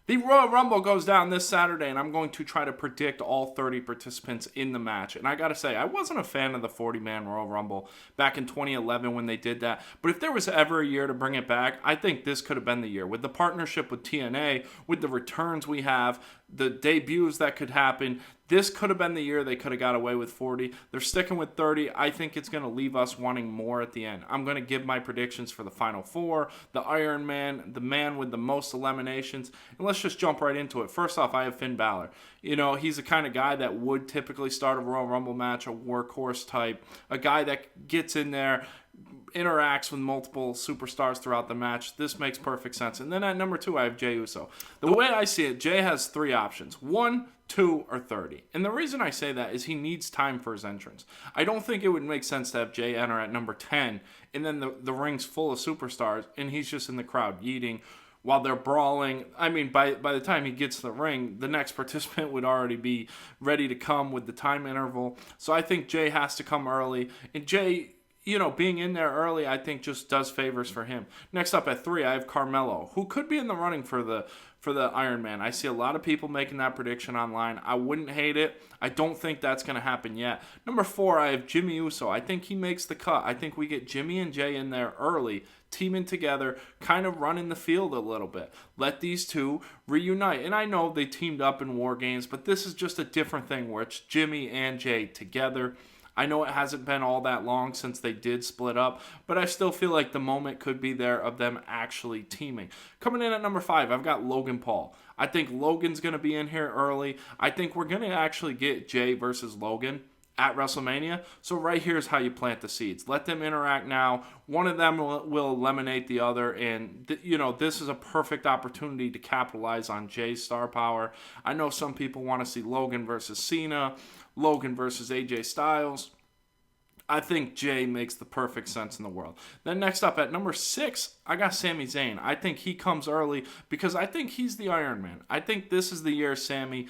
The Royal Rumble goes down this Saturday, and I'm going to try to predict all 30 participants in the match. And I got to say, I wasn't a fan of the 40-man Royal Rumble back in 2011 when they did that. But if there was ever a year to bring it back, I think this could have been the year. With the partnership with TNA, with the returns we have, the debuts that could happen, this could have been the year they could have got away with 40. They're sticking with 30. I think it's going to leave us wanting more at the end. I'm going to give my predictions for the Final Four, the Iron Man, the man with the most eliminations. And let's just jump right into it. First off, I have Finn Balor. He's the kind of guy that would typically start a Royal Rumble match, a workhorse type, a guy that gets in there, interacts with multiple superstars throughout the match. This makes perfect sense. And then at number 2, I have Jey Uso. The way I see it, Jey has 3 options. 1, 2, or 30. And the reason I say that is he needs time for his entrance. I don't think it would make sense to have Jey enter at number 10 and then the ring's full of superstars and he's just in the crowd yeeting while they're brawling. I mean, by the time he gets to the ring, the next participant would already be ready to come with the time interval. So I think Jey has to come early. And Jey, being in there early, I think just does favors for him. Next up at 3, I have Carmelo, who could be in the running for the Iron Man. I see a lot of people making that prediction online. I wouldn't hate it. I don't think that's going to happen yet. Number 4, I have Jimmy Uso. I think he makes the cut. I think we get Jimmy and Jey in there early, teaming together, kind of running the field a little bit. Let these two reunite. And I know they teamed up in War Games, but this is just a different thing where it's Jimmy and Jey together. I know it hasn't been all that long since they did split up, but I still feel like the moment could be there of them actually teaming. Coming in at number 5, I've got Logan Paul. I think Logan's going to be in here early. I think we're going to actually get Jey versus Logan at WrestleMania. So right here is how you plant the seeds. Let them interact now. One of them will eliminate the other, and this is a perfect opportunity to capitalize on Jey's star power. I know some people want to see Logan versus Cena, Logan versus AJ Styles. I think Jey makes the perfect sense in the world. Then next up at number 6, I got Sami Zayn. I think he comes early because I think he's the Iron Man. I think this is the year Sami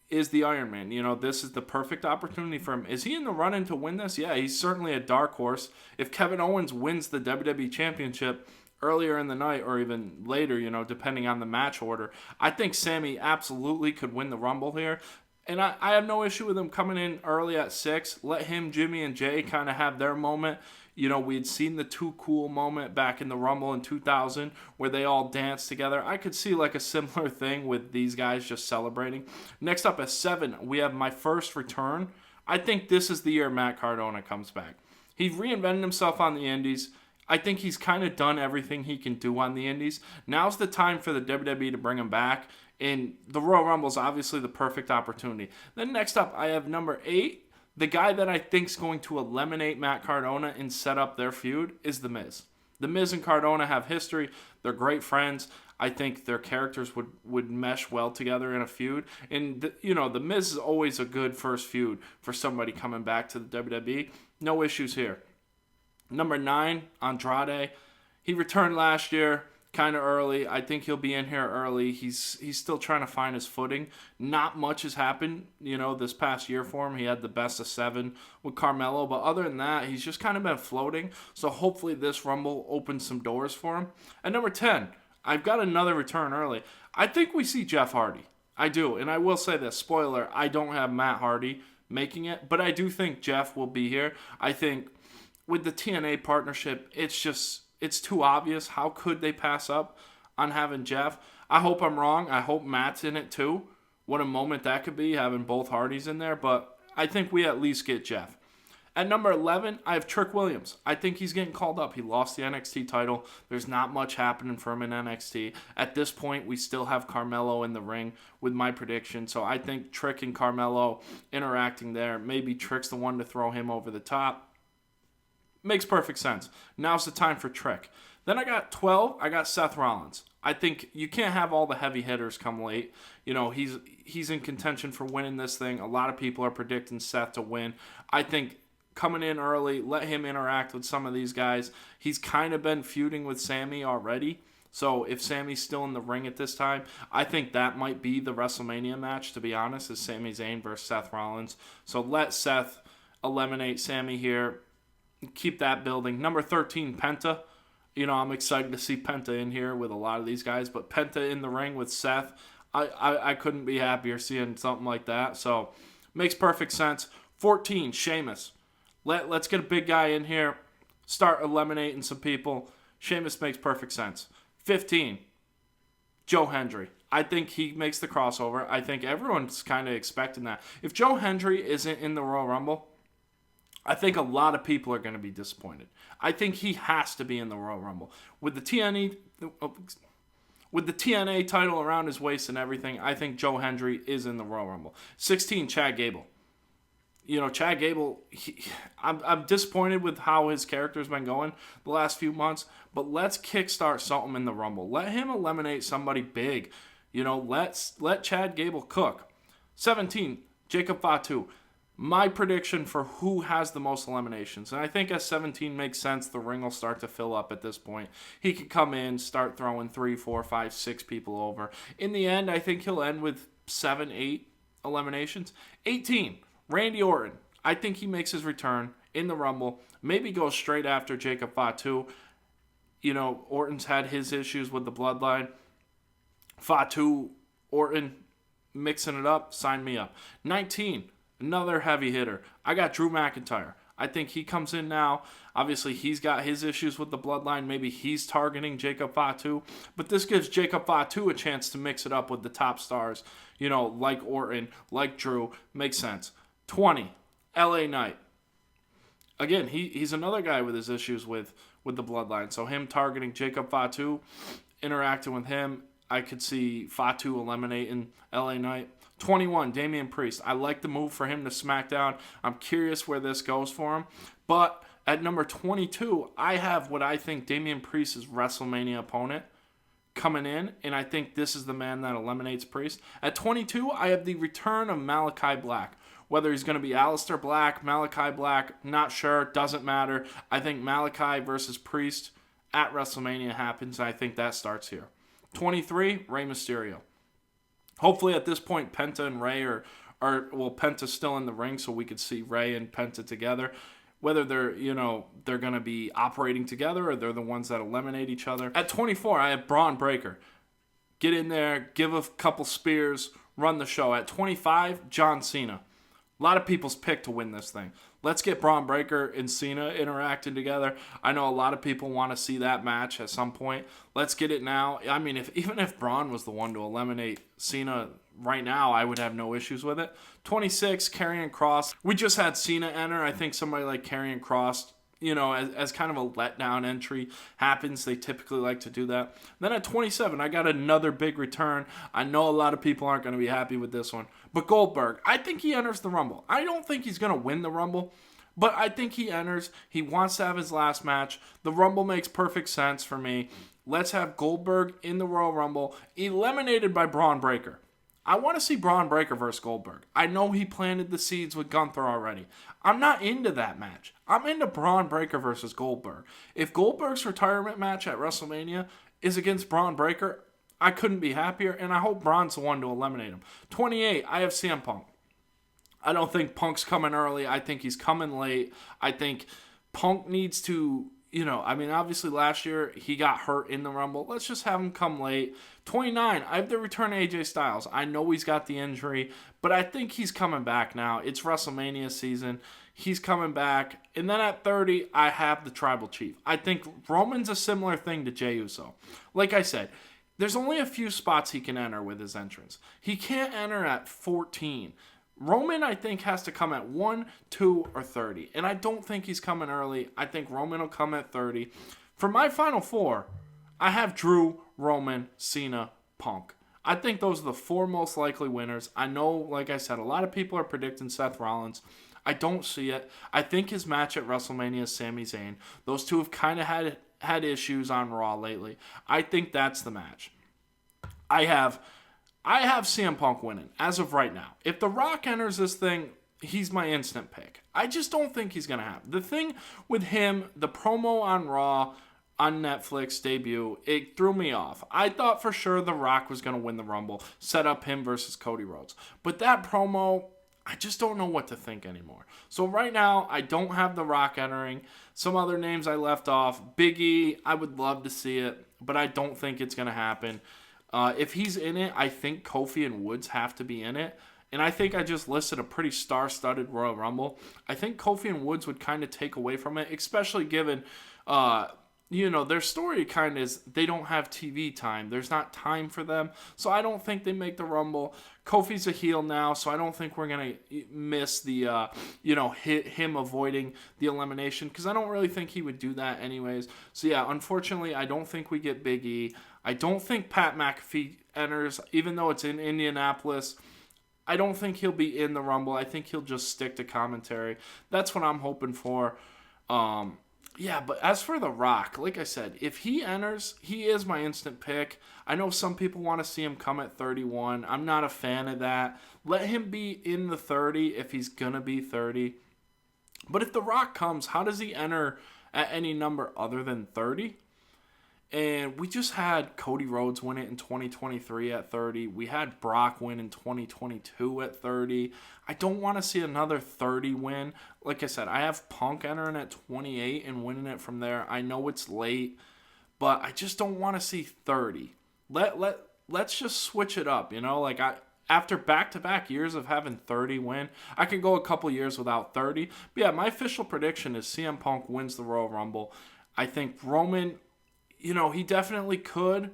is the Iron Man. This is the perfect opportunity for him. Is he in the run-in to win this? Yeah, he's certainly a dark horse. If Kevin Owens wins the WWE Championship earlier in the night or even later, depending on the match order, I think Sami absolutely could win the Rumble here. And I have no issue with him coming in early at 6. Let him, Jimmy, and Jey kind of have their moment. We had seen the Too Cool moment back in the Rumble in 2000 where they all danced together. I could see like a similar thing with these guys just celebrating. Next up at 7, we have my first return. I think this is the year Matt Cardona comes back. He reinvented himself on the Indies. I think he's kind of done everything he can do on the Indies. Now's the time for the WWE to bring him back. And the Royal Rumble is obviously the perfect opportunity. Then next up, I have number 8. The guy that I think is going to eliminate Matt Cardona and set up their feud is The Miz. The Miz and Cardona have history. They're great friends. I think their characters would mesh well together in a feud. And, The Miz is always a good first feud for somebody coming back to the WWE. No issues here. Number 9, Andrade. He returned last year, kind of early. I think he'll be in here early. He's still trying to find his footing. Not much has happened, this past year for him. He had the best of 7 with Carmelo, but other than that, he's just kind of been floating. So hopefully this Rumble opens some doors for him. At number 10, I've got another return early. I think we see Jeff Hardy. I do, and I will say this, spoiler, I don't have Matt Hardy making it, but I do think Jeff will be here. I think with the TNA partnership, it's too obvious. How could they pass up on having Jeff? I hope I'm wrong. I hope Matt's in it too. What a moment that could be, having both Hardys in there. But I think we at least get Jeff. At number 11, I have Trick Williams. I think he's getting called up. He lost the NXT title. There's not much happening for him in NXT. At this point, we still have Carmelo in the ring with my prediction. So I think Trick and Carmelo interacting there. Maybe Trick's the one to throw him over the top. Makes perfect sense. Now's the time for Trick. Then I got 12. I got Seth Rollins. I think you can't have all the heavy hitters come late. He's in contention for winning this thing. A lot of people are predicting Seth to win. I think coming in early, let him interact with some of these guys. He's kind of been feuding with Sami already. So if Sami's still in the ring at this time, I think that might be the WrestleMania match, to be honest, is Sami Zayn versus Seth Rollins. So let Seth eliminate Sami here. Keep that building. Number 13, Penta. I'm excited to see Penta in here with a lot of these guys, but Penta in the ring with Seth, I couldn't be happier seeing something like that. So, makes perfect sense. 14, Sheamus. Let's get a big guy in here. Start eliminating some people. Sheamus makes perfect sense. 15, Joe Hendry. I think he makes the crossover. I think everyone's kind of expecting that. If Joe Hendry isn't in the Royal Rumble, I think a lot of people are going to be disappointed. I think he has to be in the Royal Rumble. With the TNA title around his waist and everything, I think Joe Hendry is in the Royal Rumble. 16, Chad Gable. Chad Gable, I'm disappointed with how his character's been going the last few months, but let's kickstart something in the Rumble. Let him eliminate somebody big. Let Chad Gable cook. 17, Jacob Fatu. My prediction for who has the most eliminations, and I think as 17 makes sense, the ring will start to fill up at this point. He could come in, start throwing 3, 4, 5, 6 people over. In the end, I think he'll end with 7, 8 eliminations. 18, Randy Orton. I think he makes his return in the Rumble. Maybe goes straight after Jacob Fatu. Orton's had his issues with the bloodline. Fatu, Orton, mixing it up, sign me up. 19, another heavy hitter. I got Drew McIntyre. I think he comes in now. Obviously, he's got his issues with the bloodline. Maybe he's targeting Jacob Fatu. But this gives Jacob Fatu a chance to mix it up with the top stars, like Orton, like Drew. Makes sense. 20, LA Knight. Again, he's another guy with his issues with the bloodline. So him targeting Jacob Fatu, interacting with him, I could see Fatu eliminating LA Knight. 21, Damian Priest. I like the move for him to SmackDown. I'm curious where this goes for him. But at number 22, I have what I think Damian Priest's WrestleMania opponent coming in, and I think this is the man that eliminates Priest. At 22, I have the return of Malachi Black. Whether he's going to be Aleister Black, Malachi Black, not sure, doesn't matter. I think Malachi versus Priest at WrestleMania happens, and I think that starts here. 23, Rey Mysterio. Hopefully at this point, Penta and Rey Penta's still in the ring, so we could see Rey and Penta together. Whether they're going to be operating together or they're the ones that eliminate each other. At 24, I have Braun Breaker. Get in there, give a couple spears, run the show. At 25, John Cena. A lot of people's pick to win this thing. Let's get Braun Breaker and Cena interacting together. I know a lot of people want to see that match at some point. Let's get it now. I mean, even if Braun was the one to eliminate Cena right now, I would have no issues with it. 26, Karrion Kross. We just had Cena enter. I think somebody like Karrion Kross, as kind of a letdown entry happens. They typically like to do that. Then at 27, I got another big return. I know a lot of people aren't going to be happy with this one. But Goldberg, I think he enters the Rumble. I don't think he's going to win the Rumble, but I think he enters. He wants to have his last match. The Rumble makes perfect sense for me. Let's have Goldberg in the Royal Rumble, eliminated by Braun Breaker. I want to see Braun Breaker versus Goldberg. I know he planted the seeds with Gunther already. I'm not into that match. I'm into Braun Breaker versus Goldberg. If Goldberg's retirement match at WrestleMania is against Braun Breaker, I couldn't be happier, and I hope Braun's the one to eliminate him. 28, I have CM Punk. I don't think Punk's coming early. I think he's coming late. I think Punk needs to, obviously last year he got hurt in the Rumble. Let's just have him come late. 29, I have the return of AJ Styles. I know he's got the injury, but I think he's coming back now. It's WrestleMania season. He's coming back. And then at 30, I have the Tribal Chief. I think Roman's a similar thing to Jey Uso. Like I said, there's only a few spots he can enter with his entrance. He can't enter at 14. Roman, I think, has to come at 1, 2, or 30. And I don't think he's coming early. I think Roman will come at 30. For my final four, I have Drew, Roman, Cena, Punk. I think those are the four most likely winners. I know, like I said, a lot of people are predicting Seth Rollins. I don't see it. I think his match at WrestleMania is Sami Zayn. Those two have kind of had issues on Raw lately. I think that's the match. I have CM Punk winning as of right now. If The Rock enters this thing, he's my instant pick. I just don't think he's going to happen. The thing with him, the promo on Raw on Netflix debut, it threw me off. I thought for sure The Rock was going to win the Rumble, set up him versus Cody Rhodes. But that promo, I just don't know what to think anymore. So right now, I don't have The Rock entering. Some other names I left off. Big E, I would love to see it, but I don't think it's going to happen. If he's in it, I think Kofi and Woods have to be in it. And I think I just listed a pretty star-studded Royal Rumble. I think Kofi and Woods would kind of take away from it, especially given, their story kind of is they don't have TV time. There's not time for them. So I don't think they make the Rumble. Kofi's a heel now, so I don't think we're going to miss the, him avoiding the elimination, because I don't really think he would do that anyways. So yeah, unfortunately, I don't think we get Big E. I don't think Pat McAfee enters, even though it's in Indianapolis. I don't think he'll be in the Rumble. I think he'll just stick to commentary. That's what I'm hoping for. But as for The Rock, like I said, if he enters, he is my instant pick. I know some people want to see him come at 31. I'm not a fan of that. Let him be in the 30 if he's going to be 30. But if The Rock comes, how does he enter at any number other than 30? And we just had Cody Rhodes win it in 2023 at 30. We had Brock win in 2022 at 30. I don't want to see another 30 win. Like I said, I have Punk entering at 28 and winning it from there. I know it's late, but I just don't want to see 30. Let's just switch it up, after back-to-back years of having 30 win, I can go a couple years without 30. But yeah, my official prediction is CM Punk wins the Royal Rumble. I think Roman, he definitely could.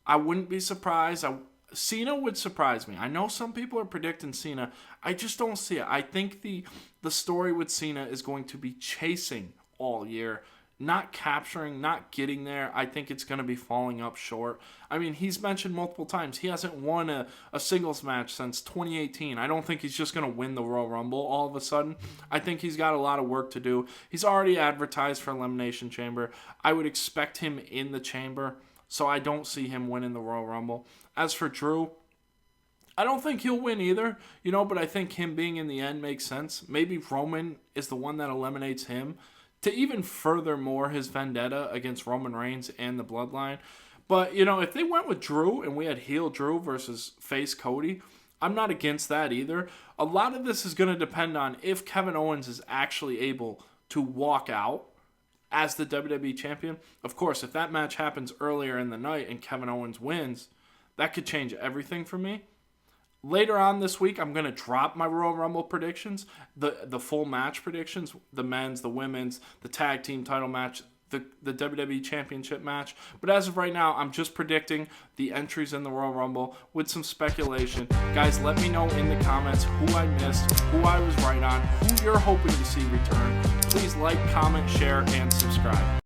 I wouldn't be surprised. Cena would surprise me. I know some people are predicting Cena. I just don't see it. I think the story with Cena is going to be chasing all year, not capturing, not getting there. I think it's going to be falling up short. I mean, he's mentioned multiple times he hasn't won a singles match since 2018. I don't think he's just going to win the Royal Rumble all of a sudden. I think he's got a lot of work to do. He's already advertised for Elimination Chamber. I would expect him in the Chamber, so I don't see him winning the Royal Rumble. As for Drew, I don't think he'll win either, but I think him being in the end makes sense. Maybe Roman is the one that eliminates him to even furthermore his vendetta against Roman Reigns and the Bloodline. But, if they went with Drew and we had heel Drew versus face Cody, I'm not against that either. A lot of this is going to depend on if Kevin Owens is actually able to walk out as the WWE champion. Of course, if that match happens earlier in the night and Kevin Owens wins, that could change everything for me. Later on this week, I'm going to drop my Royal Rumble predictions, the full match predictions, the men's, the women's, the tag team title match, the WWE Championship match. But as of right now, I'm just predicting the entries in the Royal Rumble with some speculation. Guys, let me know in the comments who I missed, who I was right on, who you're hoping to see return. Please like, comment, share, and subscribe.